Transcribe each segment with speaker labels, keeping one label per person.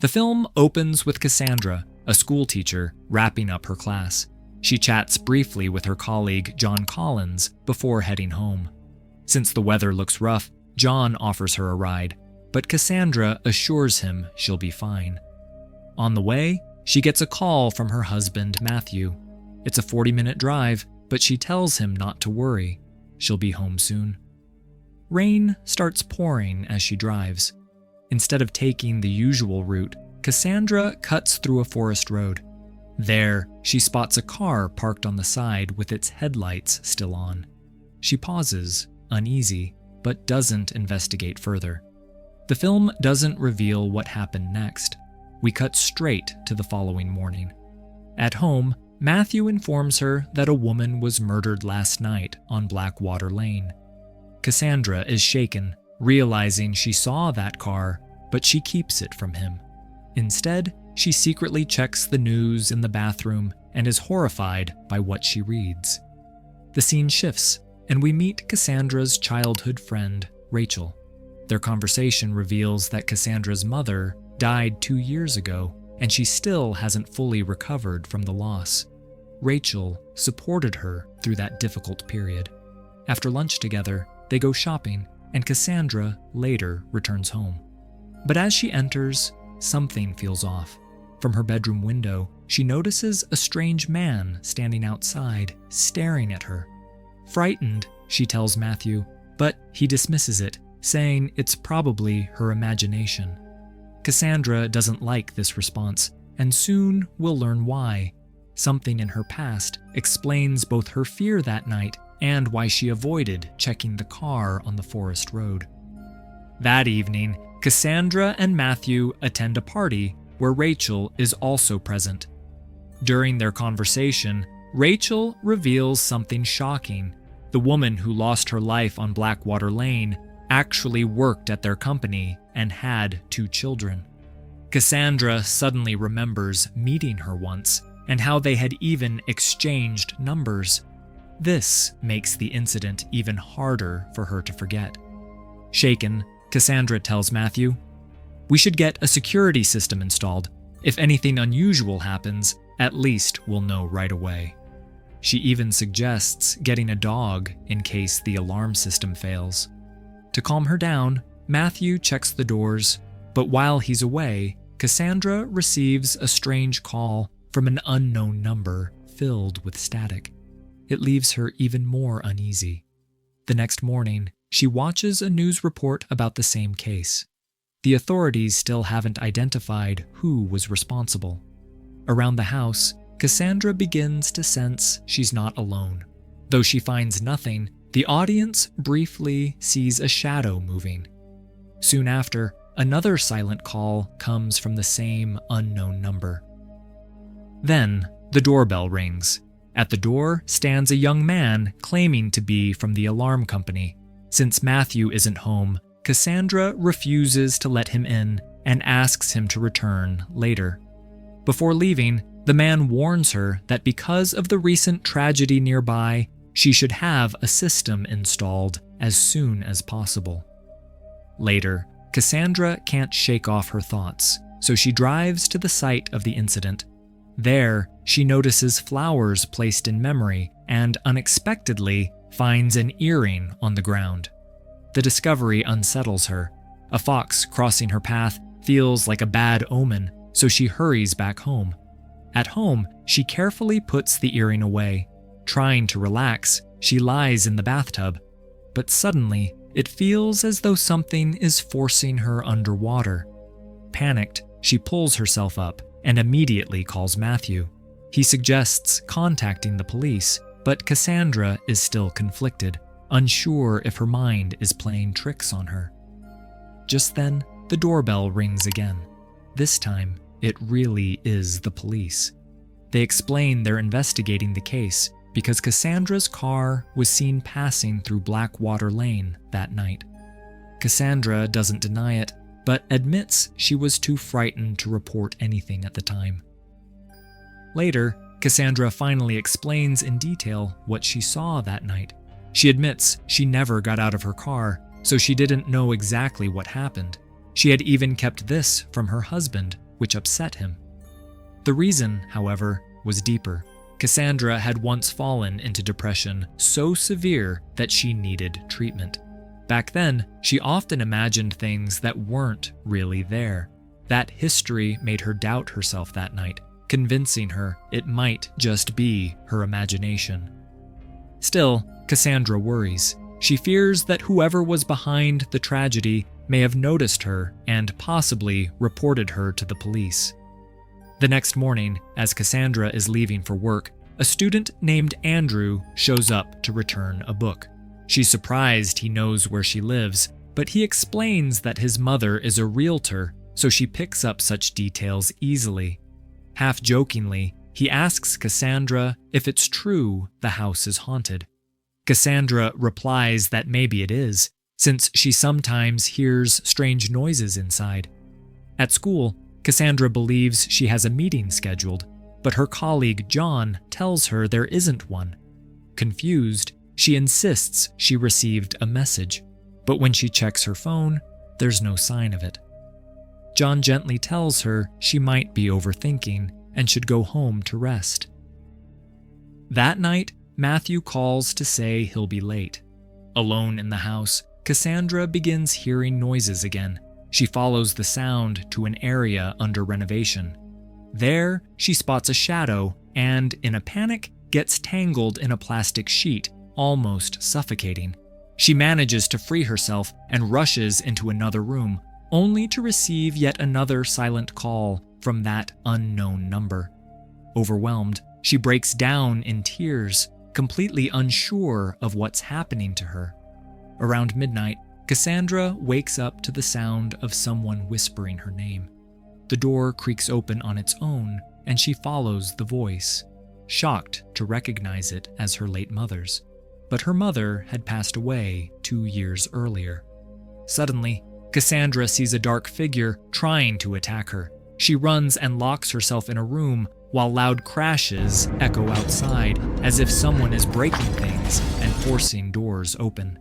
Speaker 1: The film opens with Cassandra, a schoolteacher, wrapping up her class. She chats briefly with her colleague John Collins before heading home. Since the weather looks rough, John offers her a ride, but Cassandra assures him she'll be fine. On the way, she gets a call from her husband, Matthew. It's a 40-minute drive, but she tells him not to worry. She'll be home soon. Rain starts pouring as she drives. Instead of taking the usual route, Cassandra cuts through a forest road. There, she spots a car parked on the side with its headlights still on. She pauses, uneasy, but doesn't investigate further. The film doesn't reveal what happened next. We cut straight to the following morning. At home, Matthew informs her that a woman was murdered last night on Blackwater Lane. Cassandra is shaken, realizing she saw that car, but she keeps it from him. Instead, she secretly checks the news in the bathroom and is horrified by what she reads. The scene shifts, and we meet Cassandra's childhood friend, Rachel. Their conversation reveals that Cassandra's mother died 2 years ago, and she still hasn't fully recovered from the loss. Rachel supported her through that difficult period. After lunch together, they go shopping, and Cassandra later returns home. But as she enters, something feels off. From her bedroom window, she notices a strange man standing outside, staring at her. Frightened, she tells Matthew, but he dismisses it, saying it's probably her imagination. Cassandra doesn't like this response, and soon we'll learn why. Something in her past explains both her fear that night and why she avoided checking the car on the forest road. That evening, Cassandra and Matthew attend a party where Rachel is also present. During their conversation, Rachel reveals something shocking. The woman who lost her life on Blackwater Lane actually worked at their company and had 2 children. Cassandra suddenly remembers meeting her once and how they had even exchanged numbers. This makes the incident even harder for her to forget. Shaken, Cassandra tells Matthew, "We should get a security system installed. If anything unusual happens, at least we'll know right away." She even suggests getting a dog in case the alarm system fails. To calm her down, Matthew checks the doors, but while he's away, Cassandra receives a strange call from an unknown number filled with static. It leaves her even more uneasy. The next morning, she watches a news report about the same case. The authorities still haven't identified who was responsible. Around the house, Cassandra begins to sense she's not alone. Though she finds nothing, the audience briefly sees a shadow moving. Soon after, another silent call comes from the same unknown number. Then, the doorbell rings. At the door stands a young man claiming to be from the alarm company. Since Matthew isn't home, Cassandra refuses to let him in and asks him to return later. Before leaving, the man warns her that because of the recent tragedy nearby, she should have a system installed as soon as possible. Later, Cassandra can't shake off her thoughts, so she drives to the site of the incident. There, she notices flowers placed in memory and unexpectedly finds an earring on the ground. The discovery unsettles her. A fox crossing her path feels like a bad omen, so she hurries back home. At home, she carefully puts the earring away. Trying to relax, she lies in the bathtub. But suddenly, it feels as though something is forcing her underwater. Panicked, she pulls herself up and immediately calls Matthew. He suggests contacting the police, but Cassandra is still conflicted, unsure if her mind is playing tricks on her. Just then, the doorbell rings again. This time, it really is the police. They explain they're investigating the case because Cassandra's car was seen passing through Blackwater Lane that night. Cassandra doesn't deny it, but admits she was too frightened to report anything at the time. Later, Cassandra finally explains in detail what she saw that night. She admits she never got out of her car, so she didn't know exactly what happened. She had even kept this from her husband, which upset him. The reason, however, was deeper. Cassandra had once fallen into depression so severe that she needed treatment. Back then, she often imagined things that weren't really there. That history made her doubt herself that night, convincing her it might just be her imagination. Still, Cassandra worries. She fears that whoever was behind the tragedy may have noticed her and possibly reported her to the police. The next morning, as Cassandra is leaving for work, a student named Andrew shows up to return a book. She's surprised he knows where she lives, but he explains that his mother is a realtor, so she picks up such details easily. Half-jokingly, he asks Cassandra if it's true the house is haunted. Cassandra replies that maybe it is, since she sometimes hears strange noises inside. At school, Cassandra believes she has a meeting scheduled, but her colleague John tells her there isn't one. Confused, she insists she received a message, but when she checks her phone, there's no sign of it. John gently tells her she might be overthinking and should go home to rest. That night, Matthew calls to say he'll be late. Alone in the house, Cassandra begins hearing noises again. She follows the sound to an area under renovation. There, she spots a shadow and, in a panic, gets tangled in a plastic sheet, almost suffocating. She manages to free herself and rushes into another room, only to receive yet another silent call from that unknown number. Overwhelmed, she breaks down in tears, completely unsure of what's happening to her. Around midnight, Cassandra wakes up to the sound of someone whispering her name. The door creaks open on its own, and she follows the voice, shocked to recognize it as her late mother's. But her mother had passed away 2 years earlier. Suddenly, Cassandra sees a dark figure trying to attack her. She runs and locks herself in a room while loud crashes echo outside as if someone is breaking things and forcing doors open.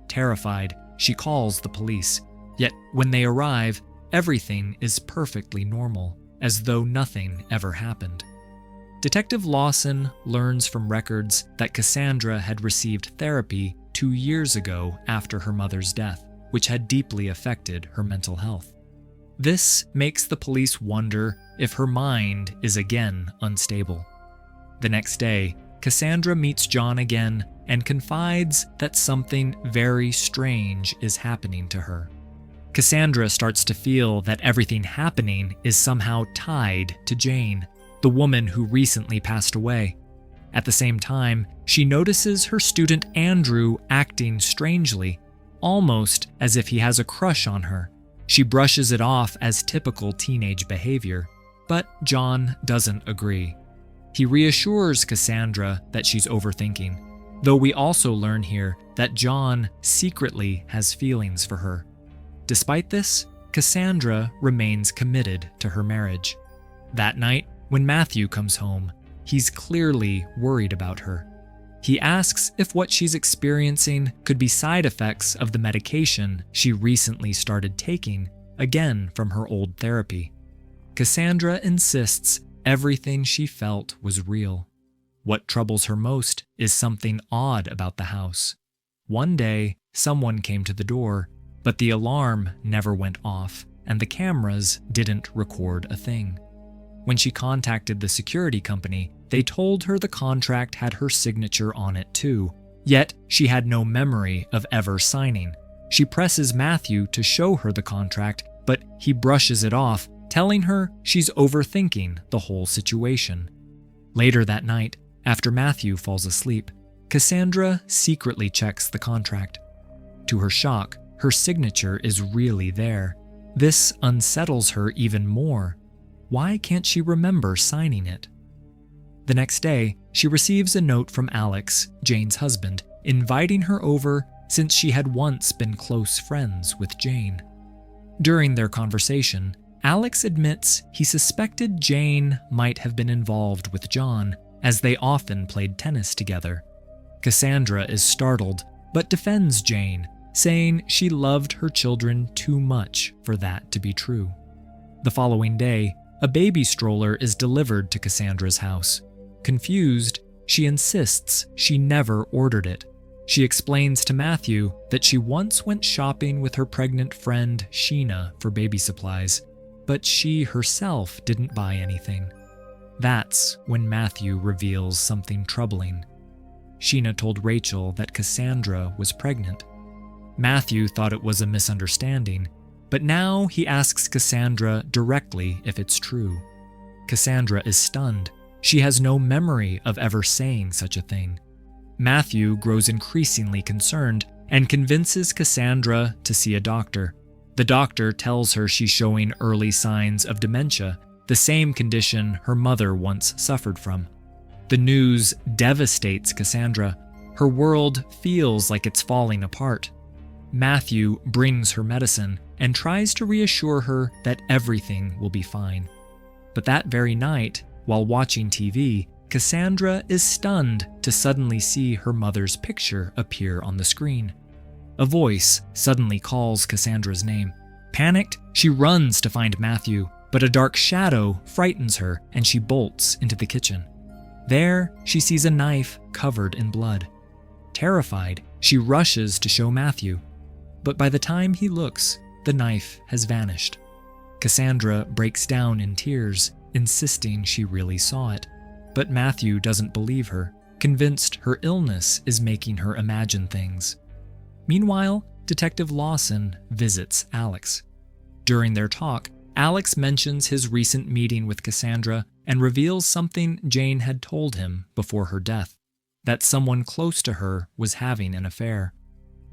Speaker 1: Terrified, she calls the police. Yet when they arrive, everything is perfectly normal, as though nothing ever happened. Detective Lawson learns from records that Cassandra had received therapy 2 years ago after her mother's death, which had deeply affected her mental health. This makes the police wonder if her mind is again unstable. The next day, Cassandra meets John again and confides that something very strange is happening to her. Cassandra starts to feel that everything happening is somehow tied to Jane, the woman who recently passed away. At the same time, she notices her student Andrew acting strangely, almost as if he has a crush on her. She brushes it off as typical teenage behavior, but John doesn't agree. He reassures Cassandra that she's overthinking, though we also learn here that John secretly has feelings for her. Despite this, Cassandra remains committed to her marriage. That night, when Matthew comes home, he's clearly worried about her. He asks if what she's experiencing could be side effects of the medication she recently started taking, again from her old therapy. Cassandra insists everything she felt was real. What troubles her most is something odd about the house. One day, someone came to the door, but the alarm never went off, and the cameras didn't record a thing. When she contacted the security company, they told her the contract had her signature on it too, yet she had no memory of ever signing. She presses Matthew to show her the contract, but he brushes it off, telling her she's overthinking the whole situation. Later that night, after Matthew falls asleep, Cassandra secretly checks the contract. To her shock, her signature is really there. This unsettles her even more. Why can't she remember signing it? The next day, she receives a note from Alex, Jane's husband, inviting her over since she had once been close friends with Jane. During their conversation, Alex admits he suspected Jane might have been involved with John, as they often played tennis together. Cassandra is startled, but defends Jane, saying she loved her children too much for that to be true. The following day, a baby stroller is delivered to Cassandra's house. Confused, she insists she never ordered it. She explains to Matthew that she once went shopping with her pregnant friend Sheena for baby supplies, but she herself didn't buy anything. That's when Matthew reveals something troubling. Sheena told Rachel that Cassandra was pregnant. Matthew thought it was a misunderstanding, but now he asks Cassandra directly if it's true. Cassandra is stunned. She has no memory of ever saying such a thing. Matthew grows increasingly concerned and convinces Cassandra to see a doctor. The doctor tells her she's showing early signs of dementia, the same condition her mother once suffered from. The news devastates Cassandra. Her world feels like it's falling apart. Matthew brings her medicine and tries to reassure her that everything will be fine. But that very night, while watching TV, Cassandra is stunned to suddenly see her mother's picture appear on the screen. A voice suddenly calls Cassandra's name. Panicked, she runs to find Matthew, but a dark shadow frightens her and she bolts into the kitchen. There, she sees a knife covered in blood. Terrified, she rushes to show Matthew. But by the time he looks, the knife has vanished. Cassandra breaks down in tears, insisting she really saw it. But Matthew doesn't believe her, convinced her illness is making her imagine things. Meanwhile, Detective Lawson visits Alex. During their talk, Alex mentions his recent meeting with Cassandra and reveals something Jane had told him before her death, that someone close to her was having an affair.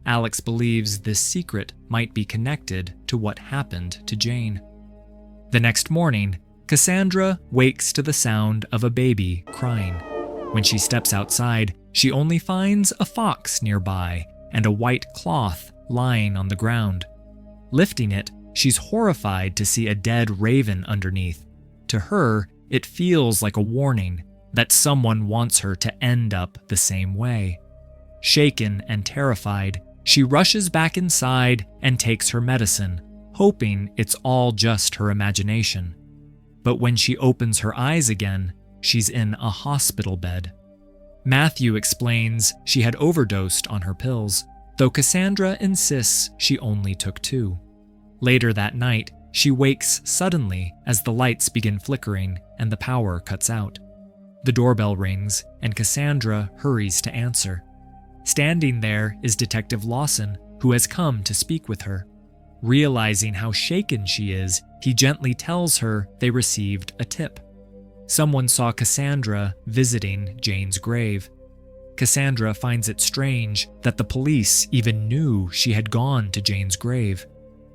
Speaker 1: Alex believes this secret might be connected to what happened to Jane. The next morning, Cassandra wakes to the sound of a baby crying. When she steps outside, she only finds a fox nearby and a white cloth lying on the ground. Lifting it, she's horrified to see a dead raven underneath. To her, it feels like a warning that someone wants her to end up the same way. Shaken and terrified, she rushes back inside and takes her medicine, hoping it's all just her imagination. But when she opens her eyes again, she's in a hospital bed. Matthew explains she had overdosed on her pills, though Cassandra insists she only took 2. Later that night, she wakes suddenly as the lights begin flickering and the power cuts out. The doorbell rings and Cassandra hurries to answer. Standing there is Detective Lawson, who has come to speak with her. Realizing how shaken she is, he gently tells her they received a tip. Someone saw Cassandra visiting Jane's grave. Cassandra finds it strange that the police even knew she had gone to Jane's grave.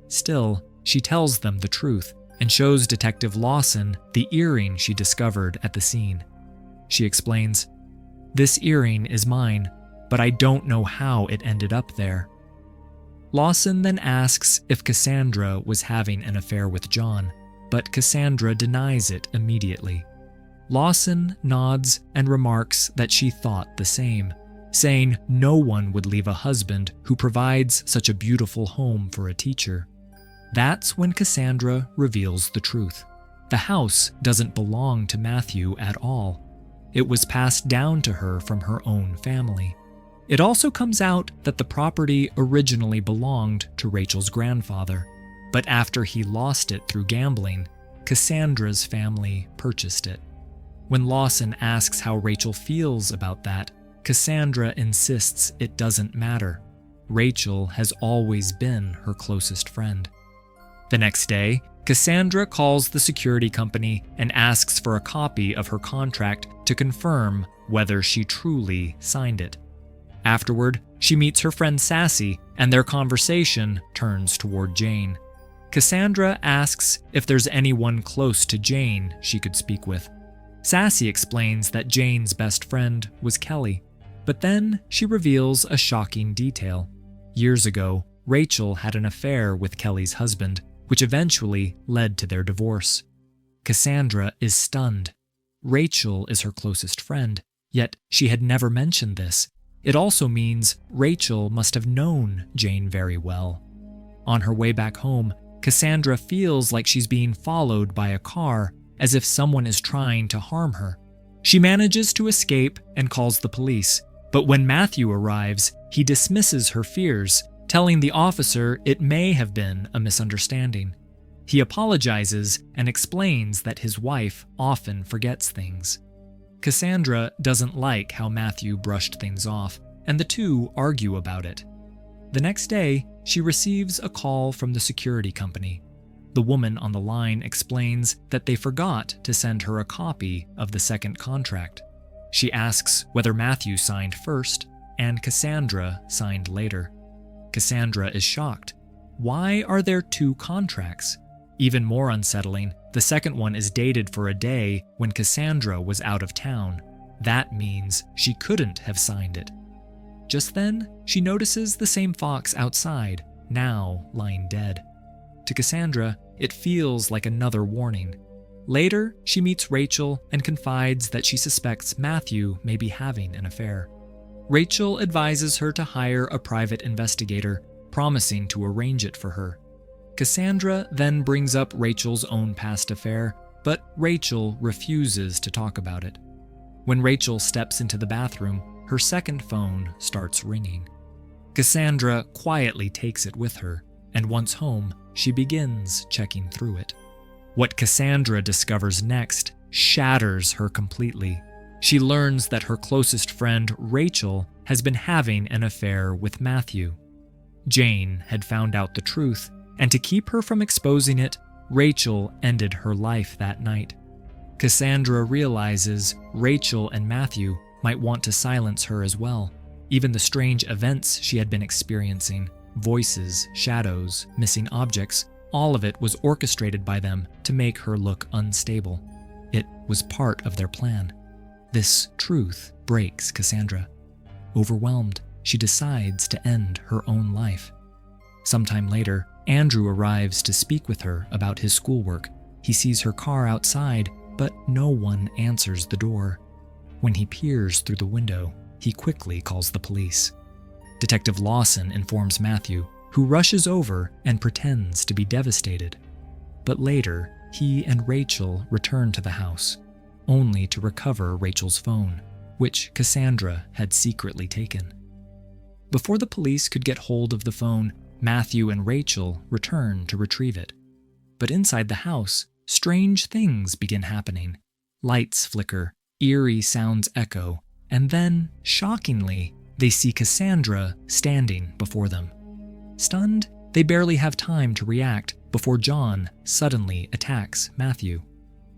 Speaker 1: Still, she tells them the truth and shows Detective Lawson the earring she discovered at the scene. She explains, "This earring is mine, but I don't know how it ended up there." Lawson then asks if Cassandra was having an affair with John, but Cassandra denies it immediately. Lawson nods and remarks that she thought the same, saying no one would leave a husband who provides such a beautiful home for a teacher. That's when Cassandra reveals the truth. The house doesn't belong to Matthew at all. It was passed down to her from her own family. It also comes out that the property originally belonged to Rachel's grandfather, but after he lost it through gambling, Cassandra's family purchased it. When Lawson asks how Rachel feels about that, Cassandra insists it doesn't matter. Rachel has always been her closest friend. The next day, Cassandra calls the security company and asks for a copy of her contract to confirm whether she truly signed it. Afterward, she meets her friend Sassy, and their conversation turns toward Jane. Cassandra asks if there's anyone close to Jane she could speak with. Sassy explains that Jane's best friend was Kelly, but then she reveals a shocking detail. Years ago, Rachel had an affair with Kelly's husband, which eventually led to their divorce. Cassandra is stunned. Rachel is her closest friend, yet she had never mentioned this. It also means Rachel must have known Jane very well. On her way back home, Cassandra feels like she's being followed by a car, as if someone is trying to harm her. She manages to escape and calls the police, but when Matthew arrives, he dismisses her fears, telling the officer it may have been a misunderstanding. He apologizes and explains that his wife often forgets things. Cassandra doesn't like how Matthew brushed things off, and the two argue about it. The next day, she receives a call from the security company. The woman on the line explains that they forgot to send her a copy of the second contract. She asks whether Matthew signed first, and Cassandra signed later. Cassandra is shocked. Why are there two contracts? Even more unsettling, the second one is dated for a day when Cassandra was out of town. That means she couldn't have signed it. Just then, she notices the same fox outside, now lying dead. To Cassandra, it feels like another warning. Later, she meets Rachel and confides that she suspects Matthew may be having an affair. Rachel advises her to hire a private investigator, promising to arrange it for her. Cassandra then brings up Rachel's own past affair, but Rachel refuses to talk about it. When Rachel steps into the bathroom, her second phone starts ringing. Cassandra quietly takes it with her, and once home, she begins checking through it. What Cassandra discovers next shatters her completely. She learns that her closest friend, Rachel, has been having an affair with Matthew. Jane had found out the truth, and to keep her from exposing it, Rachel ended her life that night. Cassandra realizes Rachel and Matthew might want to silence her as well. Even the strange events she had been experiencing, voices, shadows, missing objects, all of it was orchestrated by them to make her look unstable. It was part of their plan. This truth breaks Cassandra. Overwhelmed, she decides to end her own life. Sometime later, Andrew arrives to speak with her about his schoolwork. He sees her car outside, but no one answers the door. When he peers through the window, he quickly calls the police. Detective Lawson informs Matthew, who rushes over and pretends to be devastated. But later, he and Rachel return to the house, only to recover Rachel's phone, which Cassandra had secretly taken. Before the police could get hold of the phone, Matthew and Rachel return to retrieve it. But inside the house, strange things begin happening. Lights flicker, eerie sounds echo, and then, shockingly, they see Cassandra standing before them. Stunned, they barely have time to react before John suddenly attacks Matthew.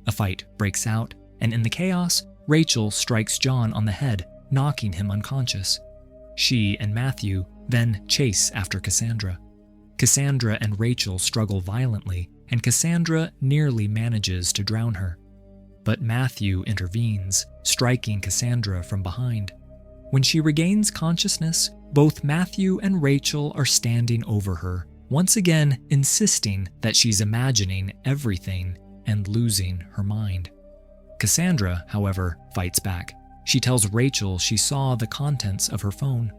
Speaker 1: A fight breaks out, and in the chaos, Rachel strikes John on the head, knocking him unconscious. She and Matthew then chase after Cassandra. Cassandra and Rachel struggle violently, and Cassandra nearly manages to drown her. But Matthew intervenes, striking Cassandra from behind. When she regains consciousness, both Matthew and Rachel are standing over her, once again insisting that she's imagining everything and losing her mind. Cassandra, however, fights back. She tells Rachel she saw the contents of her phone.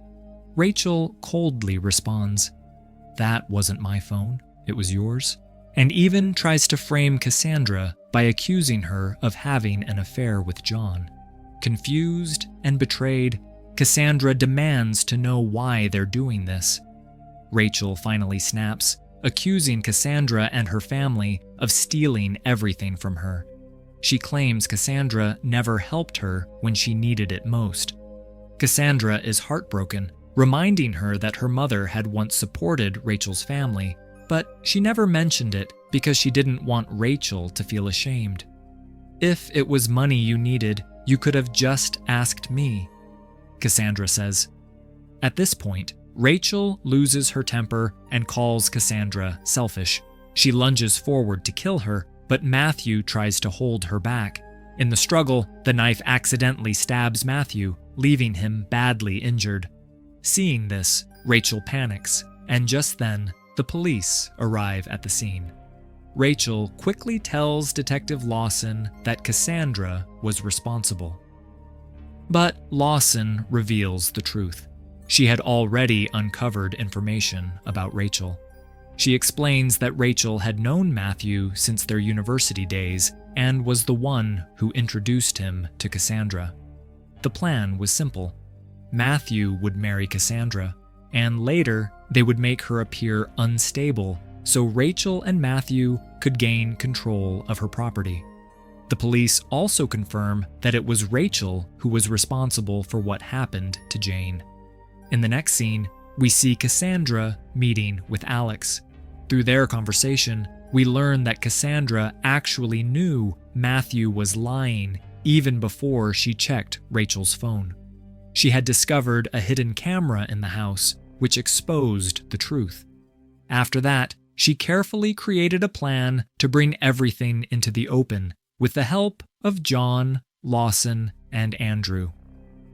Speaker 1: Rachel coldly responds, "That wasn't my phone, it was yours," and even tries to frame Cassandra by accusing her of having an affair with John. Confused and betrayed, Cassandra demands to know why they're doing this. Rachel finally snaps, accusing Cassandra and her family of stealing everything from her. She claims Cassandra never helped her when she needed it most. Cassandra is heartbroken, reminding her that her mother had once supported Rachel's family, but she never mentioned it because she didn't want Rachel to feel ashamed. "If it was money you needed, you could have just asked me," Cassandra says. At this point, Rachel loses her temper and calls Cassandra selfish. She lunges forward to kill her, but Matthew tries to hold her back. In the struggle, the knife accidentally stabs Matthew, leaving him badly injured. Seeing this, Rachel panics, and just then, the police arrive at the scene. Rachel quickly tells Detective Lawson that Cassandra was responsible. But Lawson reveals the truth. She had already uncovered information about Rachel. She explains that Rachel had known Matthew since their university days and was the one who introduced him to Cassandra. The plan was simple. Matthew would marry Cassandra, and later they would make her appear unstable so Rachel and Matthew could gain control of her property. The police also confirm that it was Rachel who was responsible for what happened to Jane. In the next scene, we see Cassandra meeting with Alex. Through their conversation, we learn that Cassandra actually knew Matthew was lying even before she checked Rachel's phone. She had discovered a hidden camera in the house, which exposed the truth. After that, she carefully created a plan to bring everything into the open with the help of John, Lawson, and Andrew.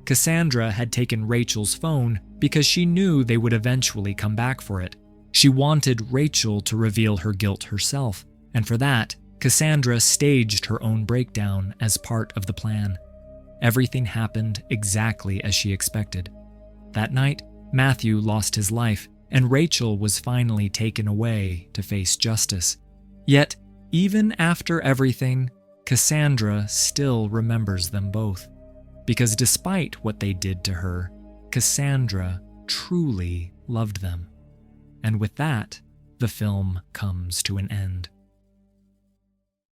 Speaker 1: Cassandra had taken Rachel's phone because she knew they would eventually come back for it. She wanted Rachel to reveal her guilt herself, and for that, Cassandra staged her own breakdown as part of the plan. Everything happened exactly as she expected. That night, Matthew lost his life, and Rachel was finally taken away to face justice. Yet, even after everything, Cassandra still remembers them both. Because despite what they did to her, Cassandra truly loved them. And with that, the film comes to an end.